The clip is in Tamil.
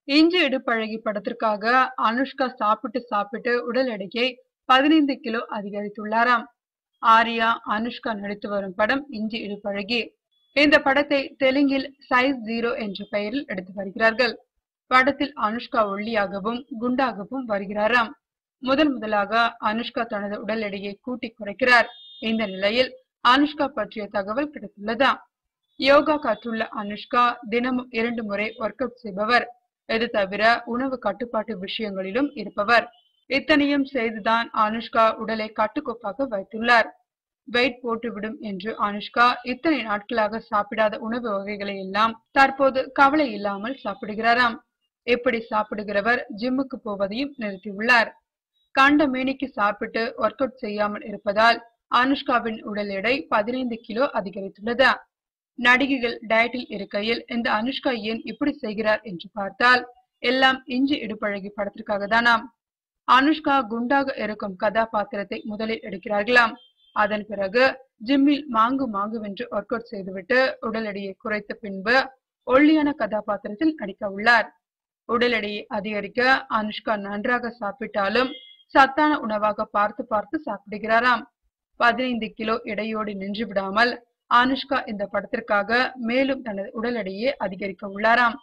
இஞ்சி இடுப்பழகி படத்திற்காக அனுஷ்கா சாப்பிட்டு சாப்பிட்டு உடல் எடையை 15 கிலோ அதிகரித்துள்ளாராம். ஆர்யா, அனுஷ்கா நடித்து வரும் படம் இஞ்சி இடுப்பழகி. இந்த படத்தை தெலுங்கில் சைஸ் 0 என்ற பெயரில் எடுத்து வருகிறார்கள். படத்தில் அனுஷ்கா ஒல்லியாகவும் குண்டாகவும் வருகிறாராம். முதலாக அனுஷ்கா தனது உடல் எடையை கூட்டி குறைக்கிறார். இந்த நிலையில் அனுஷ்கா பற்றிய தகவல் கிடைத்துள்ளதாம். யோகா கற்றுள்ள அனுஷ்கா தினமும் 2 முறை ஒர்க் அவுட் செய்பவர். இது தவிர உணவு கட்டுப்பாட்டு விஷயங்களிலும் இருப்பவர். இத்தனையும் செய்துதான் அனுஷ்கா உடலை கட்டுக்கோப்பாக வைத்துள்ளார். வெயிட் போட்டுவிடும் என்று அனுஷ்கா இத்தனை நாட்களாக சாப்பிடாத உணவு வகைகளை எல்லாம் தற்போது கவலை இல்லாமல் சாப்பிடுகிறாராம். இப்படி சாப்பிடுகிறவர் ஜிம்முக்கு போவதையும் நிறுத்தியுள்ளார். கண்ட மேனிக்கு சாப்பிட்டு ஒர்க் அவுட் செய்யாமல் இருப்பதால் அனுஷ்காவின் உடல் எடை 15 கிலோ அதிகரித்துள்ளது. நடிகைகள் டயட்டில் இருக்கையில் இந்த அனுஷ்கா ஏன் இப்படி செய்கிறார் என்று பார்த்தால் எல்லாம் இஞ்சி இடுப்பழகி படத்திற்காக தானாம். அனுஷ்கா குண்டாக இருக்கும் கதாபாத்திரத்தை முதலில் எடுக்கிறார்களாம். அதன் பிறகு ஜிம்மில் மாங்குவென்று ஒர்க் அவுட் செய்துவிட்டு உடல் எடையை குறைத்த பின்பு ஒல்லியான கதாபாத்திரத்தில் நடிக்க உள்ளார். உடல் எடையை அதிகரிக்க அனுஷ்கா நன்றாக சாப்பிட்டாலும் சத்தான உணவாக பார்த்து சாப்பிடுகிறாராம். 15 கிலோ எடையோடு நின்று விடாமல் அனுஷ்கா இந்த படத்திற்காக மேலும் தனது உடல் எடையை அதிகரிக்க உள்ளாராம்.